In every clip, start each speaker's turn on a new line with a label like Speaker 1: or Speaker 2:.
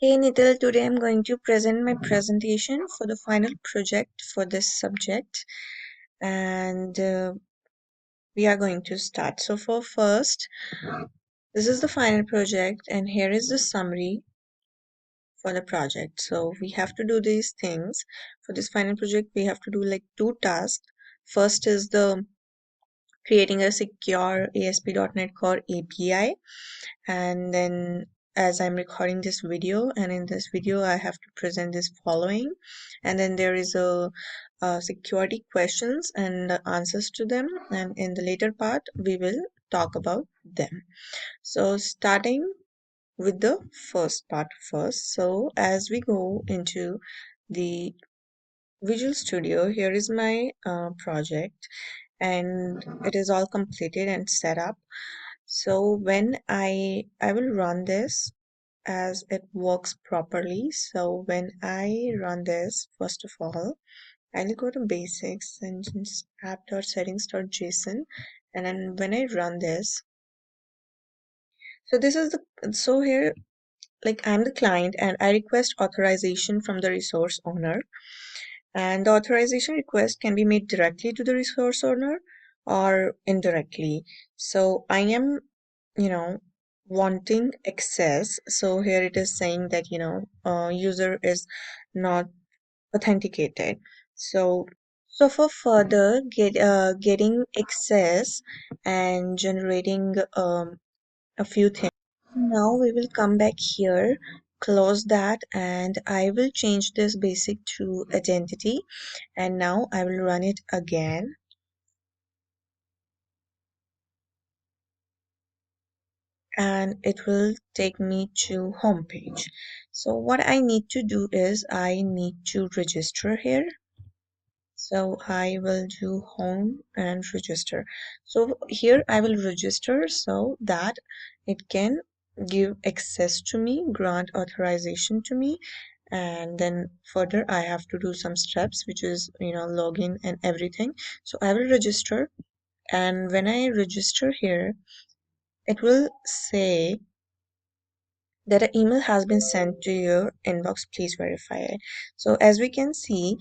Speaker 1: Hey Nitil, today I'm going to present my presentation for the final project for this subject and we are going to start. So for first, this is the final project and here is the summary for the project. So we have to do these things. For this final project, we have to do like two tasks. First is the creating a secure ASP.NET Core API, and then as I'm recording this video, and in this video I have to present this following, and then there is a security questions and the answers to them, and in the later part we will talk about them. So starting with the first part first. So as we go into the Visual Studio, here is my project and it is all completed and set up. So when I will run this as it works properly. So when I run this, first of all, I'll go to basics and just app.settings.json, and then when I run this, so this is the so here like I'm the client and I request authorization from the resource owner, and the authorization request can be made directly to the resource owner or indirectly. So I am, wanting access. So here it is saying that, user is not authenticated. So for further getting access and generating a few things. Now we will come back here, close that, and I will change this basic to identity, and now I will run it again. And it will take me to home page. So what I need to do is I need to register here. So I will do home and register. So here I will register so that it can give access to me, grant authorization to me, and then further I have to do some steps, which is login and everything. So I will register, and when I register here, it will say that an email has been sent to your inbox, please verify it. So as we can see,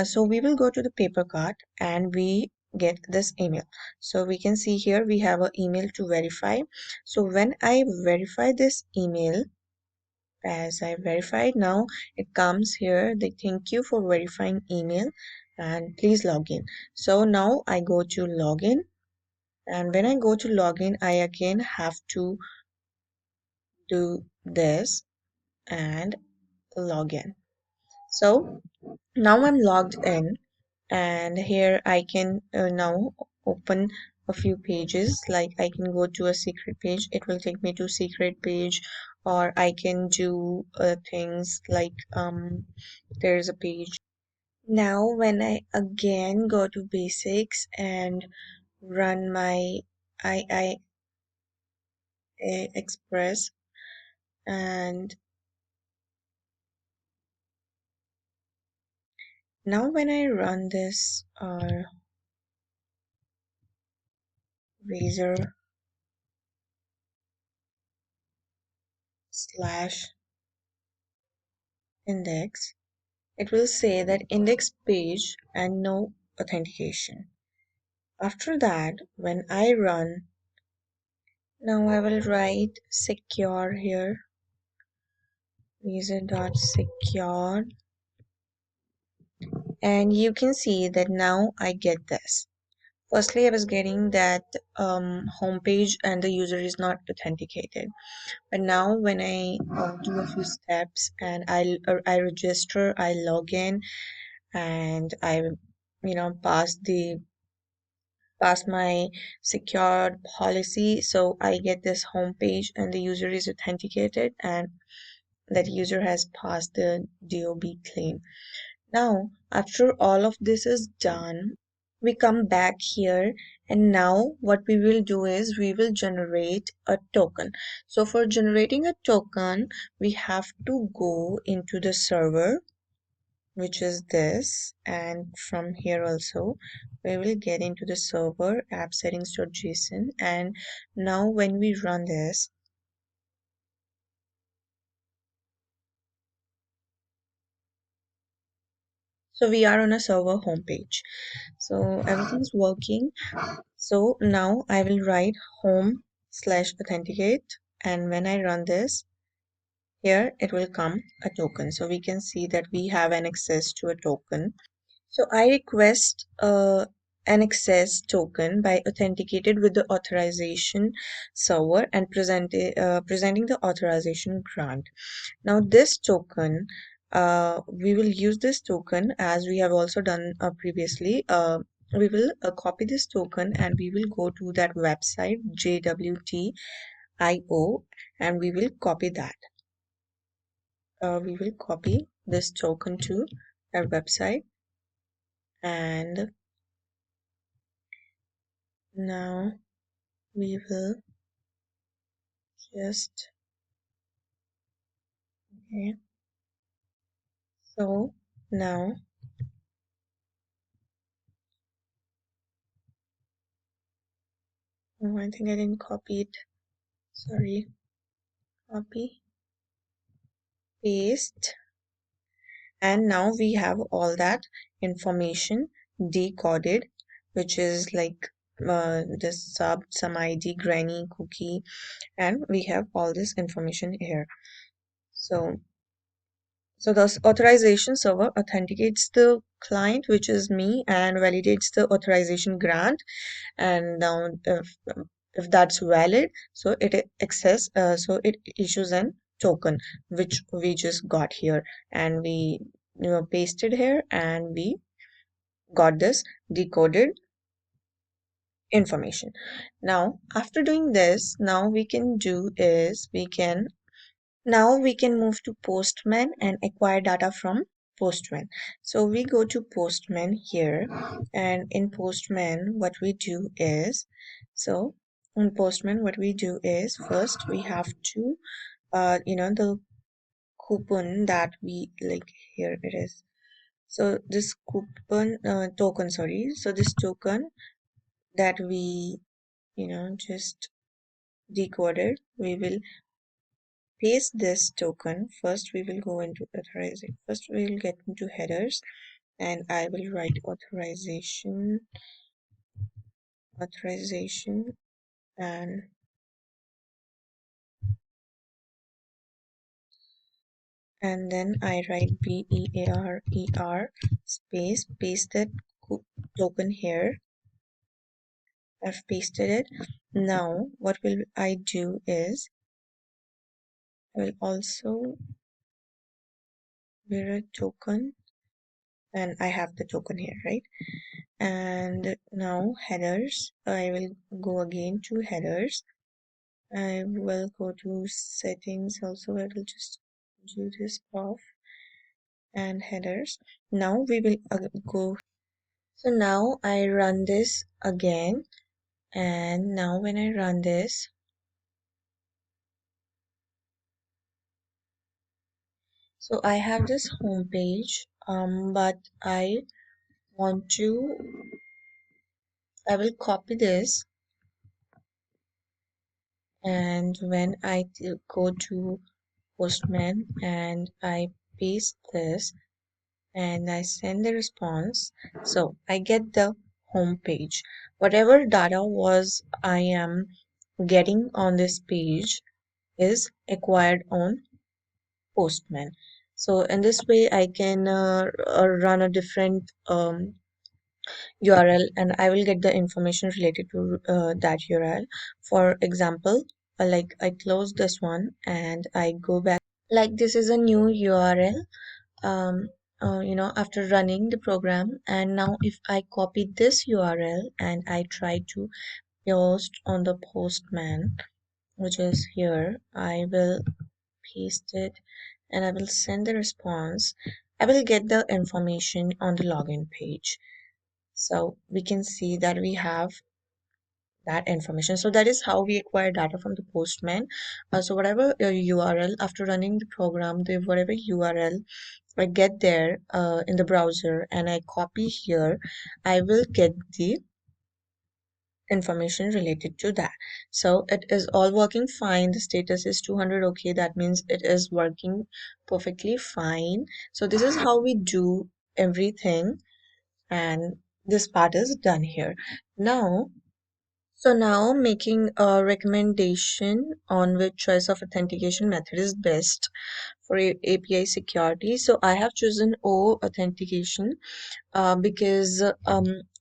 Speaker 1: so we will go to the paper card and we get this email. So we can see here we have an email to verify. So when I verify this email, as I verified, now it comes here, they thank you for verifying email and please log in. So now I go to login, and when I go to login, I again have to do this and log in. So now I'm logged in, and here I can now open a few pages. Like I can go to a secret page, it will take me to secret page, or I can do things like there's a page. Now when I again go to basics and run my II Express, and now when I run this razor slash index, it will say that index page and no authentication. After that, when I run, now I will write secure here, user.secure, and you can see that now I get this. Firstly, I was getting that home page and the user is not authenticated. But now when I do a few steps and I register, I log in, and I pass my secured policy, so I get this home page and the user is authenticated and that user has passed the DOB claim. Now after all of this is done, we come back here, and now what we will do is we will generate a token. So for generating a token, we have to go into the server, which is this, and from here also we will get into the server app settings.json, and now when we run this, So we are on a server homepage. So everything's working. So now I will write home/authenticate, and when I run this, here it will come a token. So we can see that we have an access to a token. So I request an access token by authenticated with the authorization server and presenting the authorization grant. Now this token, we will use this token as we have also done previously. We will copy this token and we will go to that website JWT.io and we will copy that. We will copy this token to our website, and now we will just, okay, so now, oh, I think I didn't copy it, sorry, copy, paste, and now we have all that information decoded, which is like the some ID, granny, cookie, and we have all this information here. So the authorization server authenticates the client, which is me, and validates the authorization grant. And now if that's valid, so it issues an token, which we just got here, and we pasted here, and we got this decoded information. Now, after doing this, now we can do is now we can move to Postman and acquire data from Postman. So we go to Postman here, and in Postman, what we do is, so in Postman, what we do is first we have to, the coupon that we like here it is. So this coupon token, sorry. So this token that we, just decoded, we will paste this token. First we will go into authorization. First we will get into headers, and I will write authorization, and then I write BEARER space, paste that token here. I've pasted it. Now what will I do is I will also mirror token, and I have the token here, right? And now headers, I will go again to headers. I will go to settings also. I will just do this off, and headers. Now we will go. So now I run this again, and now when I run this, so I have this home page, but I will copy this, and when I go to Postman and I paste this and I send the response, so I get the home page. Whatever data was I am getting on this page is acquired on Postman. So in this way I can run a different URL, and I will get the information related to that URL. For example, like I close this one and I go back, like this is a new URL, after running the program, and now if I copy this URL and I try to paste on the Postman, which is here, I will paste it and I will send the response. I will get the information on the login page. So we can see that we have that information. So that is how we acquire data from the Postman. So whatever URL, after running the program, the whatever URL I get there in the browser and I copy here, I will get the information related to that. So it is all working fine. The status is 200 okay. That means it is working perfectly fine. So this is how we do everything, and this part is done here. Now, so now making a recommendation on which choice of authentication method is best for API security. So I have chosen O authentication because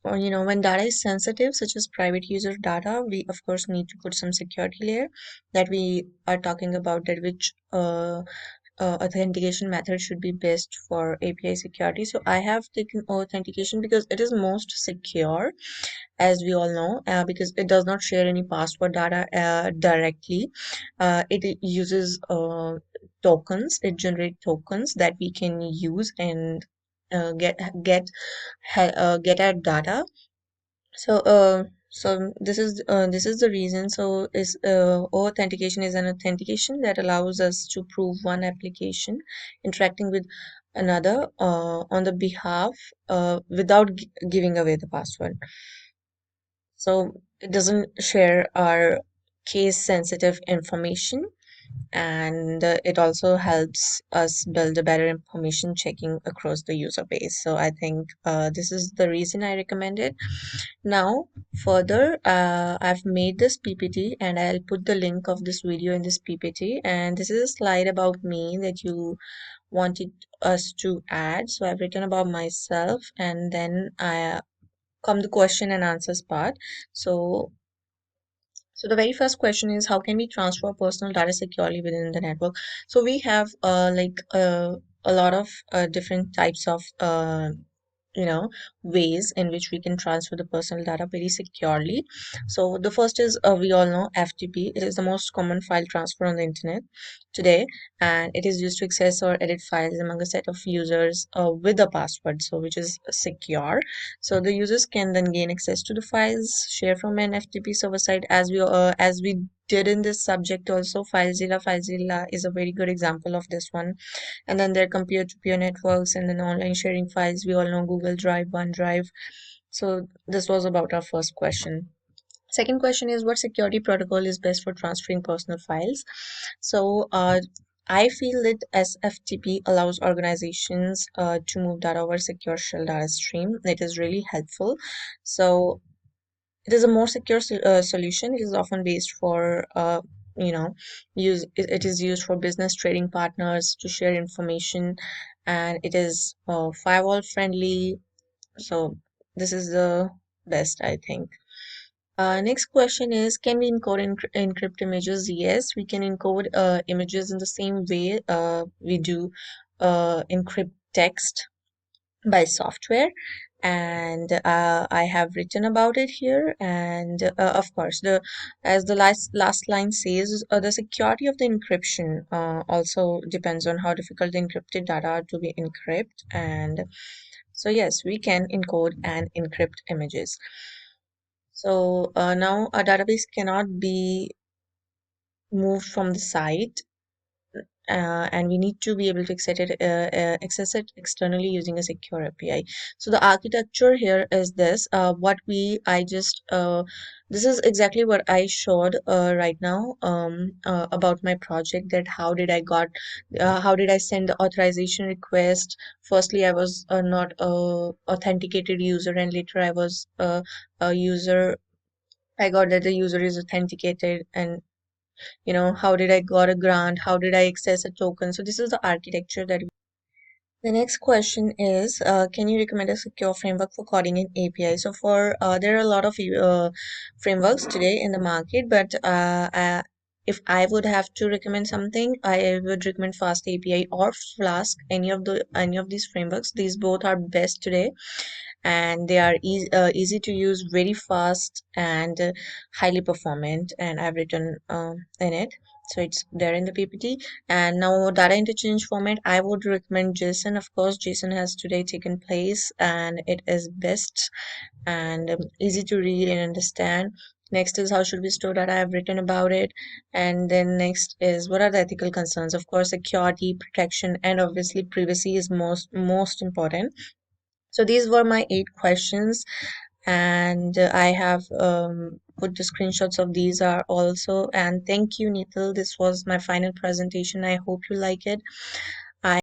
Speaker 1: when data is sensitive, such as private user data, we of course need to put some security layer that we are talking about, that which authentication method should be best for API security. So I have taken authentication because it is most secure, as we all know, because it does not share any password data directly. It uses tokens. It generates tokens that we can use and get at data. So this is the reason. So is authentication is an authentication that allows us to prove one application interacting with another on the behalf without giving away the password. So it doesn't share our case sensitive information, and it also helps us build a better information checking across the user base. So I think this is the reason I recommend it. Now, further, I've made this PPT and I'll put the link of this video in this PPT. And this is a slide about me that you wanted us to add. So I've written about myself, and then I come the question and answers part. So so the very first question is, how can we transfer personal data securely within the network? So we have a lot of different types of ways in which we can transfer the personal data very securely. So the first is, we all know FTP. It is the most common file transfer on the internet today, and it is used to access or edit files among a set of users with a password, so which is secure. So the users can then gain access to the files shared from an FTP server side, as we did in this subject also. FileZilla is a very good example of this one. And then there are peer-to-peer networks, and then online sharing files. We all know Google Drive, OneDrive. So this was about our first question. Second question is, what security protocol is best for transferring personal files? So I feel that SFTP allows organizations to move data over secure shell data stream. It is really helpful. So it is a more secure solution. It is often based for you know it is used for business trading partners to share information, and it is firewall friendly. So this is the best, I think. Next question is, can we encrypt images? Yes, we can encode images in the same way we do encrypt text by software, and I have written about it here. And of course, the as the last line says, the security of the encryption also depends on how difficult the encrypted data are to be encrypt. And so yes, we can encode and encrypt images. So now a database cannot be moved from the site, and we need to be able to access it externally using a secure API. So the architecture here is this. This is exactly what I showed right now about my project. That how did I send the authorization request? Firstly, I was not a authenticated user, and later I was a user. I got that the user is authenticated, and how did I got a grant, how did I access a token. So this is the architecture that the next question is, can you recommend a secure framework for coding in API? So there are a lot of frameworks today in the market, but if I would have to recommend something, I would recommend Fast API or Flask. Any of these frameworks, these both are best today, and they are easy to use, very fast, and highly performant. And I've written in it, so it's there in the PPT. And now data interchange format, I would recommend JSON. Of course, JSON has today taken place, and it is best and easy to read and understand. Next is, how should we store data? I've written about it. And then next is, what are the ethical concerns? Of course, security, protection, and obviously privacy is most important. So these were my 8 questions, and I have put the screenshots of these are also. And thank you, Nithil. This was my final presentation. I hope you like it. I